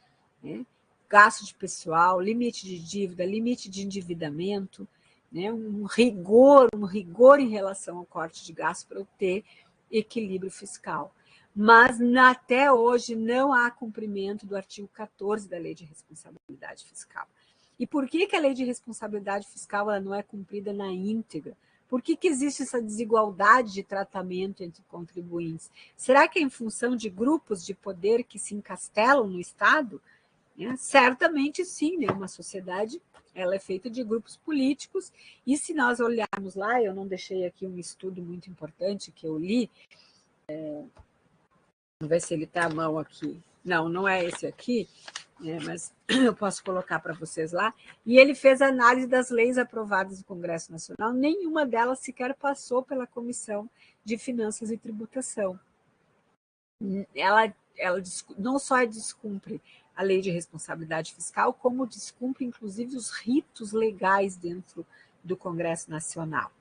né? Gasto de pessoal, limite de dívida, limite de endividamento, né? um rigor em relação ao corte de gastos para obter equilíbrio fiscal. Mas até hoje não há cumprimento do artigo 14 da Lei de Responsabilidade Fiscal. E por que a lei de responsabilidade fiscal ela não é cumprida na íntegra? Por que existe essa desigualdade de tratamento entre contribuintes? Será que é em função de grupos de poder que se encastelam no Estado? né? Certamente sim, né? Uma sociedade ela é feita de grupos políticos, e se nós olharmos lá, eu não deixei aqui um estudo muito importante que eu li, vamos ver se ele está à mão aqui. Não, não é esse aqui, mas eu posso colocar para vocês lá. E ele fez análise das leis aprovadas no Congresso Nacional, nenhuma delas sequer passou pela Comissão de Finanças e Tributação. Ela não só descumpre a lei de responsabilidade fiscal, como descumpre, inclusive, os ritos legais dentro do Congresso Nacional.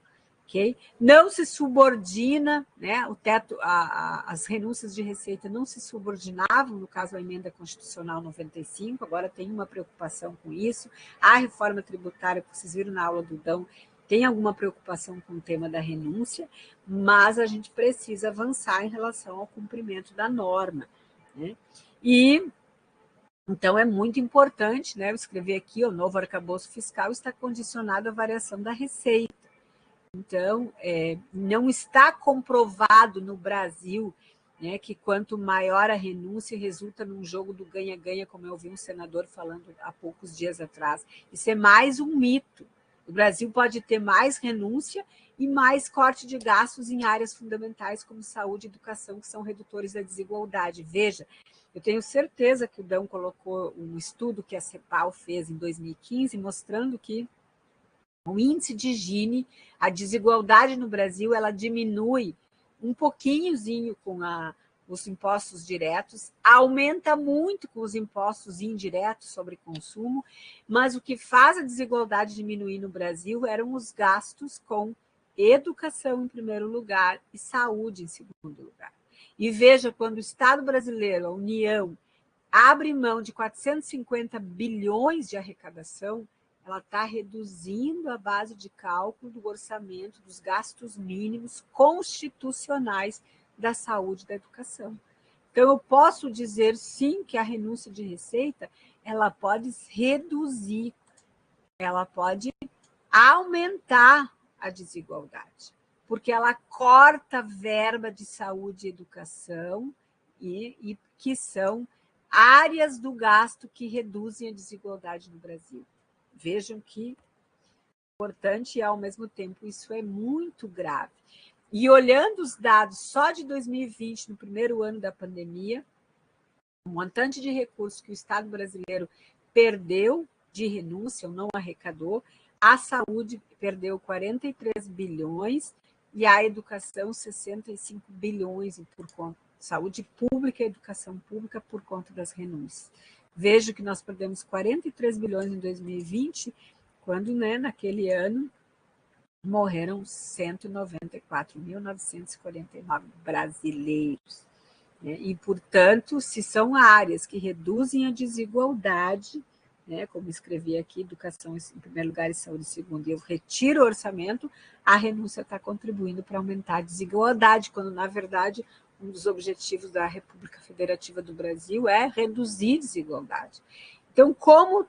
Okay? Não se subordina, né? O teto, as renúncias de receita não se subordinavam, no caso, a emenda constitucional 95, agora tem uma preocupação com isso. A reforma tributária, que vocês viram na aula do Dão, tem alguma preocupação com o tema da renúncia, mas a gente precisa avançar em relação ao cumprimento da norma, né? E então é muito importante, né? Eu escrevi aqui, o novo arcabouço fiscal está condicionado à variação da receita. Então, não está comprovado no Brasil, né, que quanto maior a renúncia, resulta num jogo do ganha-ganha, como eu ouvi um senador falando há poucos dias atrás. Isso é mais um mito. O Brasil pode ter mais renúncia e mais corte de gastos em áreas fundamentais como saúde e educação, que são redutores da desigualdade. Veja, eu tenho certeza que o Dão colocou um estudo que a CEPAL fez em 2015, mostrando que o índice de Gini, a desigualdade no Brasil, ela diminui um pouquinhozinho com os impostos diretos, aumenta muito com os impostos indiretos sobre consumo, mas o que faz a desigualdade diminuir no Brasil eram os gastos com educação em primeiro lugar e saúde em segundo lugar. E veja, quando o Estado brasileiro, a União, abre mão de 450 bilhões de arrecadação, ela está reduzindo a base de cálculo do orçamento dos gastos mínimos constitucionais da saúde e da educação. Então, eu posso dizer, sim, que a renúncia de receita ela pode reduzir, ela pode aumentar a desigualdade, porque ela corta verba de saúde e educação, e que são áreas do gasto que reduzem a desigualdade no Brasil. Vejam que importante e, ao mesmo tempo, isso é muito grave. E olhando os dados só de 2020, no primeiro ano da pandemia, o montante de recursos que o Estado brasileiro perdeu de renúncia ou não arrecadou, a saúde perdeu 43 bilhões e a educação 65 bilhões por conta saúde pública e educação pública por conta das renúncias. Vejo que nós perdemos 43 bilhões em 2020, quando, né, naquele ano, morreram 194.949 brasileiros. Né? E, portanto, se são áreas que reduzem a desigualdade, né, como escrevi aqui, educação em primeiro lugar e saúde em segundo, e eu retiro o orçamento, a renúncia está contribuindo para aumentar a desigualdade, quando, na verdade, um dos objetivos da República Federativa do Brasil é reduzir desigualdade. Então, como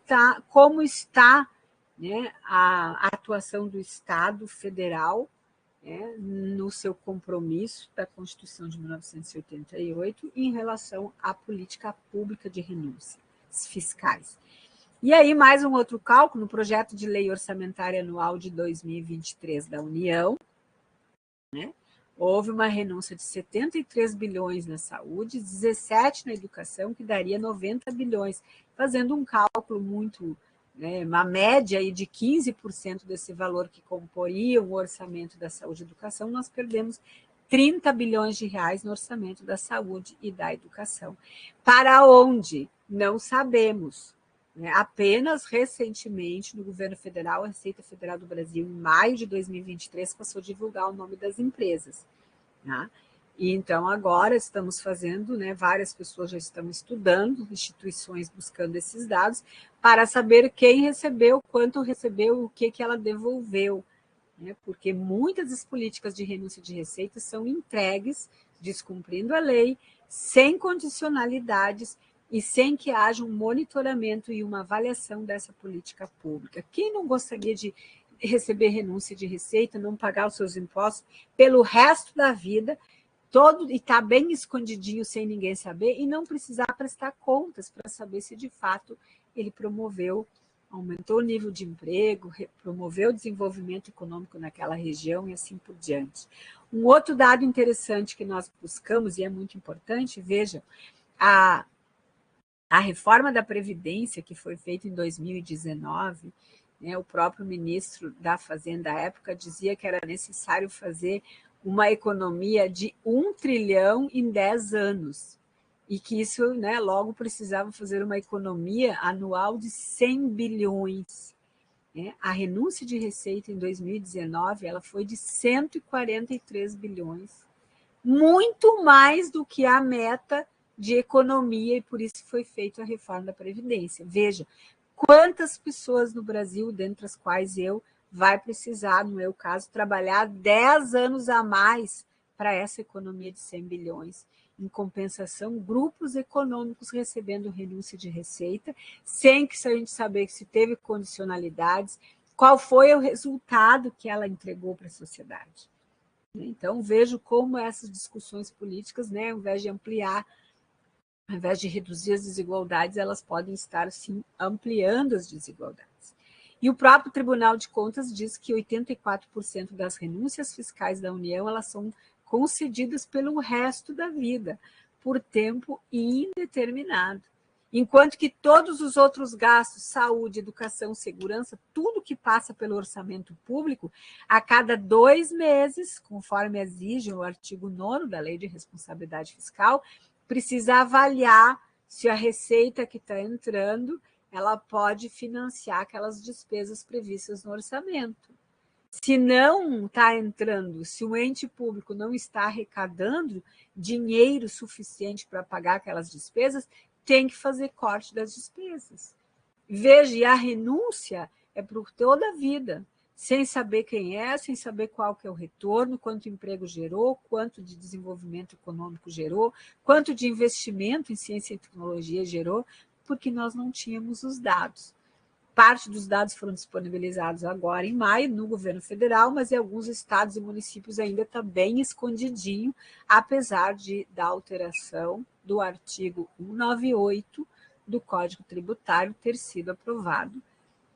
está, né, a atuação do Estado federal, né, no seu compromisso da Constituição de 1988 em relação à política pública de renúncias fiscais. E aí, mais um outro cálculo, no projeto de lei orçamentária anual de 2023 da União, né, houve uma renúncia de 73 bilhões na saúde, 17 na educação, que daria 90 bilhões, fazendo um cálculo muito, né, uma média aí de 15% desse valor que comporia o orçamento da saúde e educação, nós perdemos 30 bilhões de reais no orçamento da saúde e da educação. Para onde? Não sabemos. Apenas recentemente, no governo federal, a Receita Federal do Brasil, em maio de 2023, passou a divulgar o nome das empresas. Tá? E então, agora estamos fazendo, né, várias pessoas já estão estudando, instituições buscando esses dados, para saber quem recebeu, quanto recebeu, o que ela devolveu. Né? Porque muitas das políticas de renúncia de receitas são entregues, descumprindo a lei, sem condicionalidades, e sem que haja um monitoramento e uma avaliação dessa política pública. Quem não gostaria de receber renúncia de receita, não pagar os seus impostos pelo resto da vida, todo, e está bem escondidinho sem ninguém saber, e não precisar prestar contas para saber se de fato ele promoveu, aumentou o nível de emprego, promoveu o desenvolvimento econômico naquela região e assim por diante. Um outro dado interessante que nós buscamos, e é muito importante, vejam, a reforma da Previdência, que foi feita em 2019, né, o próprio ministro da Fazenda à época dizia que era necessário fazer uma economia de 1 trilhão em 10 anos, e que isso, né, logo precisava fazer uma economia anual de 100 bilhões. Né? A renúncia de receita em 2019 ela foi de 143 bilhões, muito mais do que a meta de economia, e por isso foi feita a reforma da Previdência. Veja, quantas pessoas no Brasil, dentre as quais eu, vai precisar, no meu caso, trabalhar 10 anos a mais para essa economia de 100 bilhões. Em compensação, grupos econômicos recebendo renúncia de receita, sem que a gente saber se teve condicionalidades, qual foi o resultado que ela entregou para a sociedade. Então, vejo como essas discussões políticas, né, ao invés de ampliar, ao invés de reduzir as desigualdades, elas podem estar, sim, ampliando as desigualdades. E o próprio Tribunal de Contas diz que 84% das renúncias fiscais da União elas são concedidas pelo resto da vida, por tempo indeterminado. Enquanto que todos os outros gastos, saúde, educação, segurança, tudo que passa pelo orçamento público, a cada 2 meses, conforme exige o artigo 9º da Lei de Responsabilidade Fiscal, precisa avaliar se a receita que está entrando ela pode financiar aquelas despesas previstas no orçamento. Se não está entrando, se o ente público não está arrecadando dinheiro suficiente para pagar aquelas despesas, tem que fazer corte das despesas. Veja, e a renúncia é por toda a vida, sem saber quem é, sem saber qual que é o retorno, quanto emprego gerou, quanto de desenvolvimento econômico gerou, quanto de investimento em ciência e tecnologia gerou, porque nós não tínhamos os dados. Parte dos dados foram disponibilizados agora em maio no governo federal, mas em alguns estados e municípios ainda está bem escondidinho, apesar da alteração do artigo 198 do Código Tributário ter sido aprovado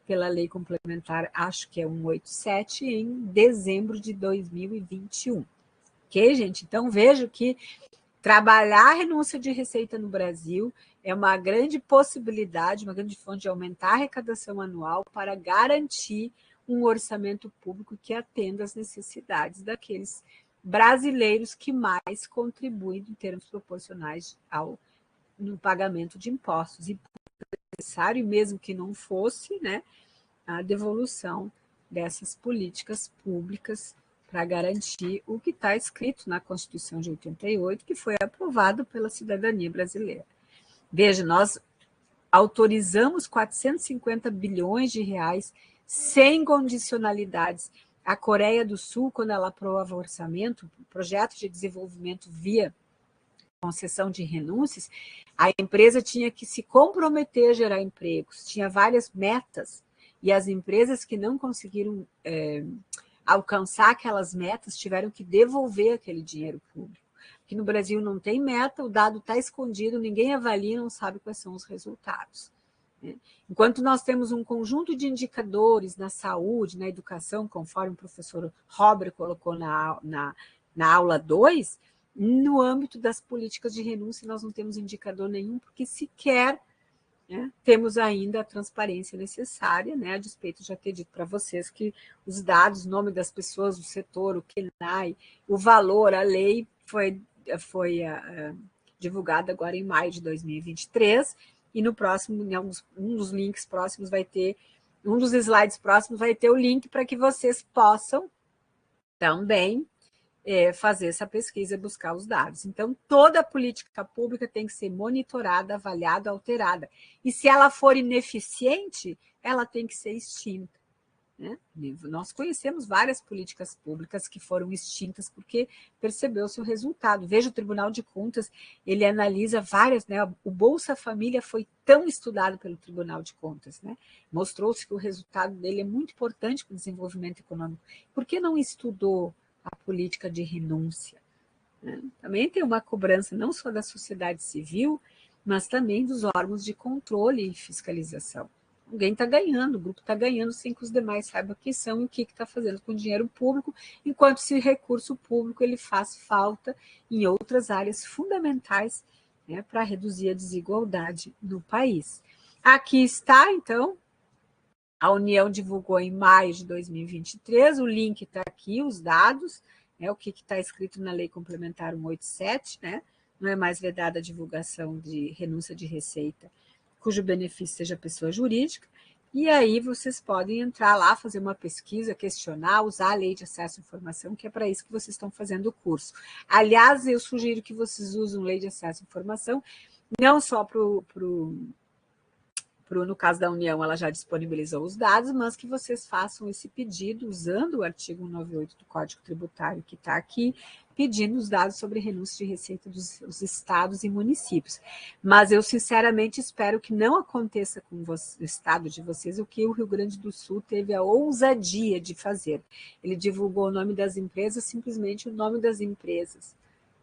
pela Lei Complementar, acho que é 187, em dezembro de 2021. Ok, gente? Então, vejo que trabalhar a renúncia de receita no Brasil é uma grande possibilidade, uma grande fonte de aumentar a arrecadação anual para garantir um orçamento público que atenda às necessidades daqueles brasileiros que mais contribuem em termos proporcionais no pagamento de impostos. E necessário, e mesmo que não fosse, né, a devolução dessas políticas públicas para garantir o que está escrito na Constituição de 88, que foi aprovado pela cidadania brasileira. Veja, nós autorizamos 450 bilhões de reais sem condicionalidades. A Coreia do Sul, quando ela aprova o orçamento, o projeto de desenvolvimento via concessão de renúncias, a empresa tinha que se comprometer a gerar empregos, tinha várias metas, e as empresas que não conseguiram alcançar aquelas metas tiveram que devolver aquele dinheiro público. Aqui no Brasil não tem meta, o dado está escondido, ninguém avalia, não sabe quais são os resultados. Enquanto nós temos um conjunto de indicadores na saúde, na educação, conforme o professor Robert colocou na aula 2, no âmbito das políticas de renúncia nós não temos indicador nenhum, porque sequer, né, temos ainda a transparência necessária, né, a despeito de já ter dito para vocês que os dados, o nome das pessoas, o setor, o KENAI, o valor, a lei foi divulgada agora em maio de 2023, e no próximo, em um dos links próximos vai ter, um dos slides próximos vai ter o link para que vocês possam também fazer essa pesquisa e buscar os dados. Então, toda a política pública tem que ser monitorada, avaliada, alterada. E se ela for ineficiente, ela tem que ser extinta. Né? Nós conhecemos várias políticas públicas que foram extintas porque percebeu-se o resultado. Veja, o Tribunal de Contas, ele analisa várias, né? O Bolsa Família foi tão estudado pelo Tribunal de Contas, né? Mostrou-se que o resultado dele é muito importante para o desenvolvimento econômico. Por que não estudou a política de renúncia? né? Também tem uma cobrança não só da sociedade civil, mas também dos órgãos de controle e fiscalização. Alguém está ganhando, o grupo está ganhando sem que os demais saibam quem são e o que está fazendo com o dinheiro público, enquanto esse recurso público ele faz falta em outras áreas fundamentais, né, para reduzir a desigualdade no país. Aqui está, então, a União divulgou em maio de 2023, o link está aqui, os dados, né, o que está escrito na Lei Complementar 187, né, não é mais vedada a divulgação de renúncia de receita cujo benefício seja pessoa jurídica, e aí vocês podem entrar lá, fazer uma pesquisa, questionar, usar a Lei de Acesso à Informação, que é para isso que vocês estão fazendo o curso. Aliás, eu sugiro que vocês usem Lei de Acesso à Informação, não só no caso da União, ela já disponibilizou os dados, mas que vocês façam esse pedido usando o artigo 198 do Código Tributário que está aqui, pedindo os dados sobre renúncia de receita dos estados e municípios. Mas eu, sinceramente, espero que não aconteça com o estado de vocês o que o Rio Grande do Sul teve a ousadia de fazer. Ele divulgou o nome das empresas, simplesmente o nome das empresas.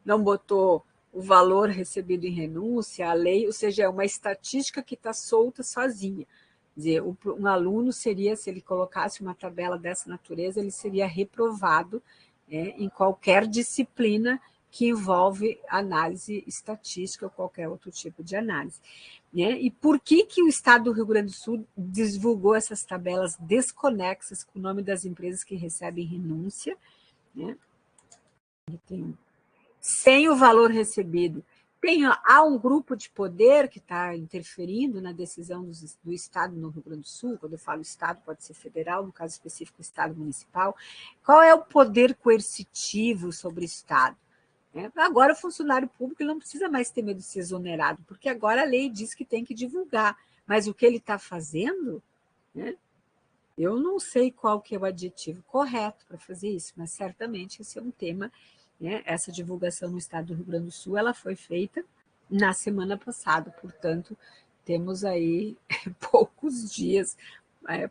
Não botou o valor recebido em renúncia, a lei, ou seja, é uma estatística que está solta sozinha. Quer dizer, um aluno seria, se ele colocasse uma tabela dessa natureza, ele seria reprovado em qualquer disciplina que envolve análise estatística ou qualquer outro tipo de análise. Né? E por que o Estado do Rio Grande do Sul divulgou essas tabelas desconexas com o nome das empresas que recebem renúncia, né? Sem o valor recebido? Há um grupo de poder que está interferindo na decisão do Estado no Rio Grande do Sul. Quando eu falo Estado, pode ser federal, no caso específico, Estado municipal. Qual é o poder coercitivo sobre o Estado? Agora, o funcionário público não precisa mais ter medo de ser exonerado, porque agora a lei diz que tem que divulgar. Mas o que ele está fazendo, né? Eu não sei qual que é o adjetivo correto para fazer isso, mas certamente esse é um tema. Essa divulgação no estado do Rio Grande do Sul ela foi feita na semana passada, portanto, temos aí poucos dias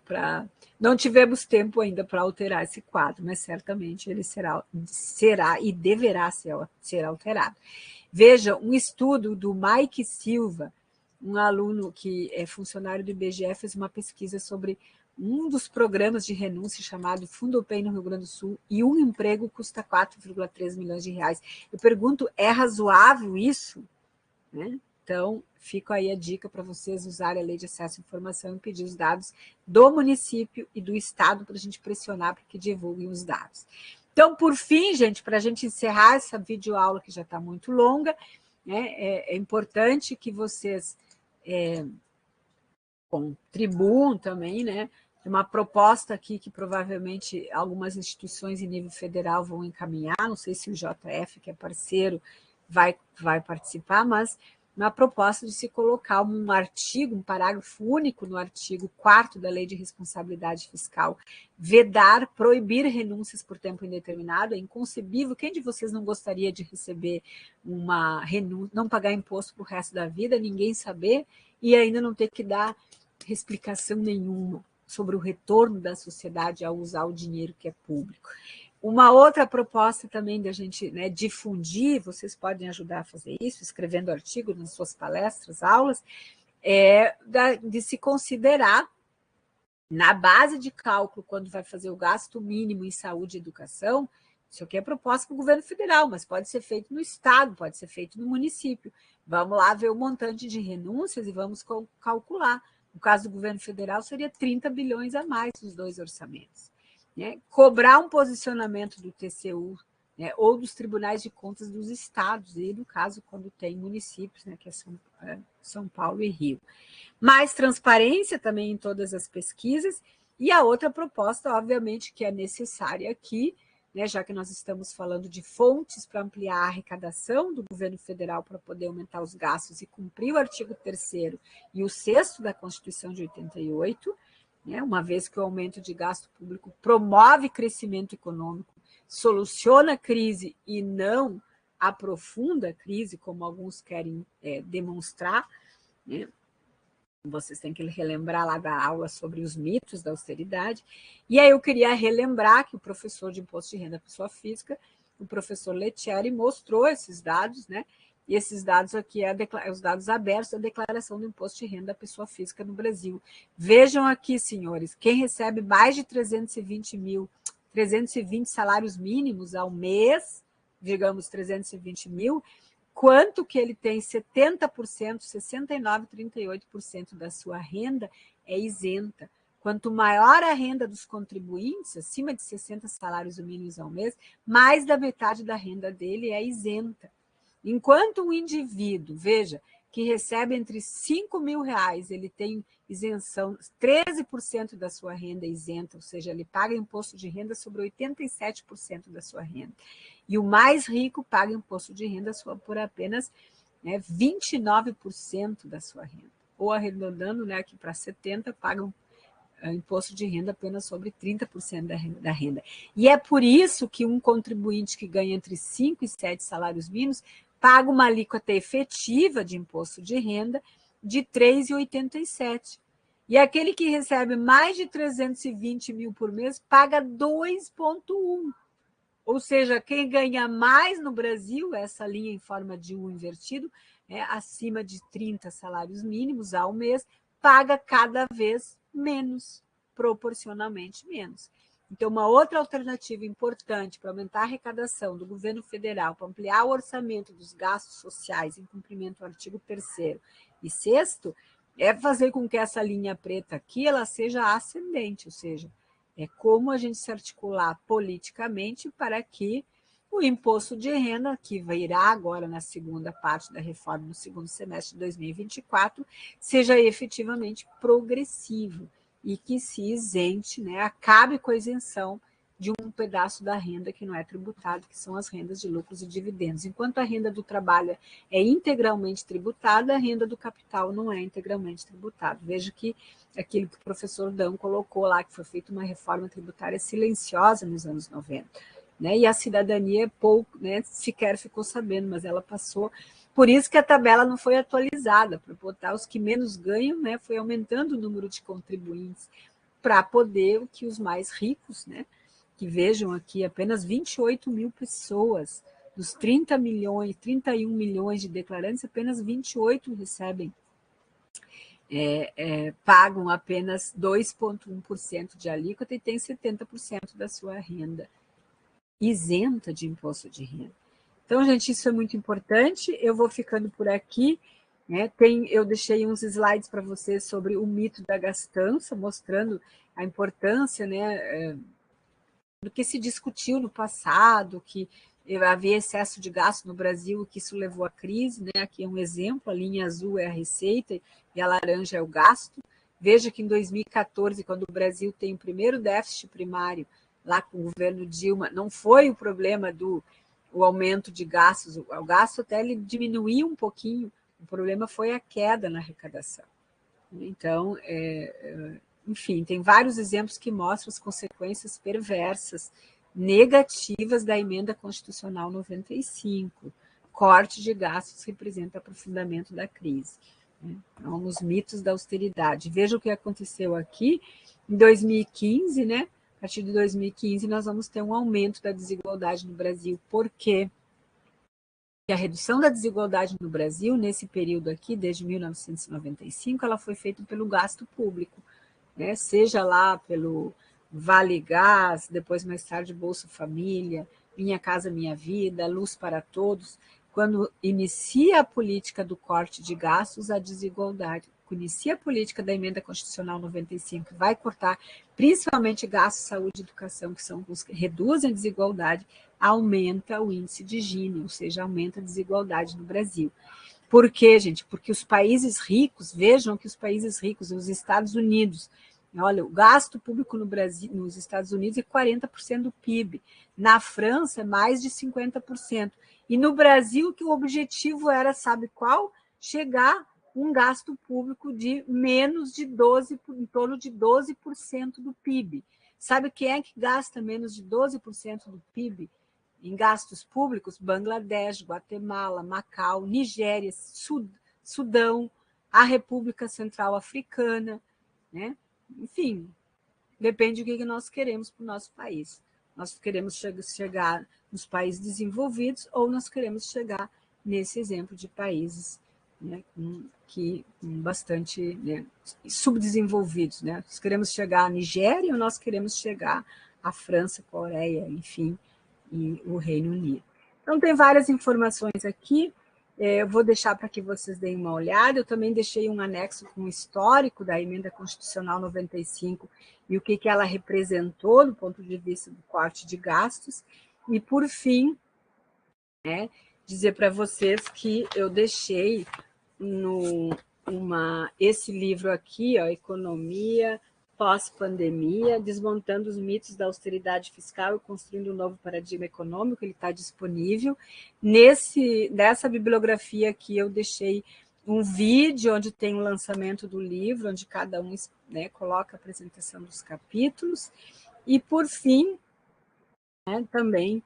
para... Não tivemos tempo ainda para alterar esse quadro, mas certamente ele será e deverá ser alterado. Veja, um estudo do Mike Silva, um aluno que é funcionário do IBGE, fez uma pesquisa sobre um dos programas de renúncia chamado Fundopay no Rio Grande do Sul, e um emprego custa 4,3 milhões de reais. Eu pergunto, é razoável isso? Né? Então, fica aí a dica para vocês usarem a Lei de Acesso à Informação e pedir os dados do município e do estado para a gente pressionar para que divulguem os dados. Então, por fim, gente, para a gente encerrar essa videoaula que já está muito longa, né, é importante que vocês contribuam também, né? Uma proposta aqui que provavelmente algumas instituições em nível federal vão encaminhar, não sei se o JF, que é parceiro, vai participar, mas uma proposta de se colocar um artigo, um parágrafo único no artigo 4º da Lei de Responsabilidade Fiscal, vedar, proibir renúncias por tempo indeterminado. É inconcebível. Quem de vocês não gostaria de receber uma renúncia, não pagar imposto para o resto da vida, ninguém saber, e ainda não ter que dar explicação nenhuma sobre o retorno da sociedade ao usar o dinheiro que é público? Uma outra proposta também da gente, né, difundir, vocês podem ajudar a fazer isso, escrevendo artigos nas suas palestras, aulas, de se considerar na base de cálculo, quando vai fazer o gasto mínimo em saúde e educação. Isso aqui é proposta para o governo federal, mas pode ser feito no estado, pode ser feito no município. Vamos lá ver o montante de renúncias e vamos calcular. No caso do governo federal, seria 30 bilhões a mais nos dois orçamentos. Né? Cobrar um posicionamento do TCU, né, ou dos tribunais de contas dos estados, e no caso, quando tem municípios, né, que é São Paulo e Rio. Mais transparência também em todas as pesquisas, e a outra proposta, obviamente, que é necessária aqui, né, já que nós estamos falando de fontes para ampliar a arrecadação do governo federal para poder aumentar os gastos e cumprir o artigo 3º e o 6º da Constituição de 88, né, uma vez que o aumento de gasto público promove crescimento econômico, soluciona a crise e não aprofunda a crise, como alguns querem demonstrar, né? Vocês têm que relembrar lá da aula sobre os mitos da austeridade. E aí eu queria relembrar que o professor de imposto de renda pessoa física o professor Lettieri mostrou esses dados, né? E esses dados aqui os dados abertos da declaração do imposto de renda da pessoa física no Brasil. Vejam aqui, senhores, quem recebe mais de 320 salários mínimos ao mês, digamos 320 mil, quanto que ele tem 70%, 69%, 38% da sua renda é isenta. Quanto maior a renda dos contribuintes, acima de 60 salários mínimos ao mês, mais da metade da renda dele é isenta. Enquanto um indivíduo, veja, que recebe entre 5 mil reais, ele tem isenção, 13% da sua renda é isenta, ou seja, ele paga imposto de renda sobre 87% da sua renda. E o mais rico paga imposto de renda por apenas 29% da sua renda. Ou arredondando, né, aqui para 70%, pagam imposto de renda apenas sobre 30% da renda. E é por isso que um contribuinte que ganha entre 5 e 7 salários mínimos paga uma alíquota efetiva de imposto de renda de 3,87%. E aquele que recebe mais de 320 mil por mês paga 2,1%. Ou seja, quem ganha mais no Brasil, essa linha em forma de U invertido, acima de 30 salários mínimos ao mês, paga cada vez menos, proporcionalmente menos. Então, uma outra alternativa importante para aumentar a arrecadação do governo federal, para ampliar o orçamento dos gastos sociais em cumprimento do artigo 3º e 6º, é fazer com que essa linha preta aqui ela seja ascendente, ou seja, é como a gente se articular politicamente para que o imposto de renda, que virá agora na segunda parte da reforma, no segundo semestre de 2024, seja efetivamente progressivo e que se isente, né, acabe com a isenção de um pedaço da renda que não é tributado, que são as rendas de lucros e dividendos. Enquanto a renda do trabalho é integralmente tributada, a renda do capital não é integralmente tributada. Veja que aquilo que o professor Dão colocou lá, que foi feita uma reforma tributária silenciosa nos anos 90. Né? E a cidadania pouco, né, sequer ficou sabendo, mas ela passou. Por isso que a tabela não foi atualizada, para botar os que menos ganham, né, foi aumentando o número de contribuintes, para poder que os mais ricos, né, que vejam aqui, apenas 28 mil pessoas, dos 30 milhões, 31 milhões de declarantes, apenas 28 recebem, pagam apenas 2,1% de alíquota e têm 70% da sua renda isenta de imposto de renda. Então, gente, isso é muito importante. Eu vou ficando por aqui. Né? Eu deixei uns slides para vocês sobre o mito da gastança, mostrando a importância, né, do que se discutiu no passado, que havia excesso de gasto no Brasil, que isso levou à crise. Né? Aqui é um exemplo, a linha azul é a receita e a laranja é o gasto. Veja que em 2014, quando o Brasil tem o primeiro déficit primário, lá com o governo Dilma, não foi o problema o aumento de gastos, o gasto até ele diminuiu um pouquinho, o problema foi a queda na arrecadação. Então, enfim, tem vários exemplos que mostram as consequências perversas, negativas da emenda constitucional 95. Corte de gastos representa aprofundamento da crise. Então, os mitos da austeridade. Veja o que aconteceu aqui em 2015, né? A partir de 2015, nós vamos ter um aumento da desigualdade no Brasil. Por quê? Porque a redução da desigualdade no Brasil, nesse período aqui, desde 1995, ela foi feita pelo gasto público, né? Seja lá pelo Vale Gás, depois mais tarde Bolsa Família, Minha Casa Minha Vida, Luz para Todos. Quando inicia a política do corte de gastos, a desigualdade. Quando inicia a política da emenda constitucional 95, vai cortar principalmente gastos, saúde e educação, que são os que reduzem a desigualdade, aumenta o índice de Gini, ou seja, aumenta a desigualdade no Brasil. Por quê, gente? Porque os países ricos, vejam que os países ricos, os Estados Unidos, olha, o gasto público no Brasil, nos Estados Unidos é 40% do PIB, na França é mais de 50%, e no Brasil que o objetivo era, sabe qual? Chegar um gasto público de menos de 12%, em torno de 12% do PIB. Sabe quem é que gasta menos de 12% do PIB em gastos públicos? Bangladesh, Guatemala, Macau, Nigéria, Sudão, a República Central Africana, né? Enfim, depende do que nós queremos para o nosso país. Nós queremos chegar nos países desenvolvidos, ou nós queremos chegar nesse exemplo de países, né, que bastante, né, subdesenvolvidos, né? Nós queremos chegar à Nigéria ou nós queremos chegar à França, Coreia, enfim, e o Reino Unido. Então, tem várias informações aqui, eu vou deixar para que vocês deem uma olhada. Eu também deixei um anexo com o histórico da Emenda Constitucional 95 e o que ela representou do ponto de vista do corte de gastos. E, por fim, né, dizer para vocês que eu deixei esse livro aqui, ó, Economia Pós-Pandemia, Desmontando os Mitos da Austeridade Fiscal e Construindo um Novo Paradigma Econômico. Ele está disponível. Nessa bibliografia aqui eu deixei um vídeo onde tem o lançamento do livro, onde cada um, né, coloca a apresentação dos capítulos. E, por fim, né, também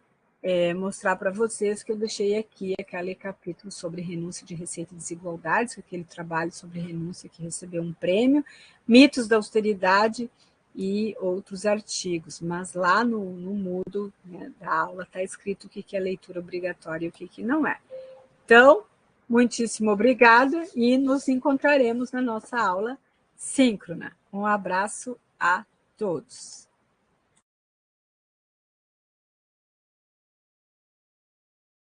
mostrar para vocês que eu deixei aqui aquele capítulo sobre renúncia de receita e desigualdades, aquele trabalho sobre renúncia que recebeu um prêmio, mitos da austeridade e outros artigos. Mas lá no Moodle, né, da aula está escrito o que é leitura obrigatória e o que não é. Então, muitíssimo obrigada e nos encontraremos na nossa aula síncrona. Um abraço a todos.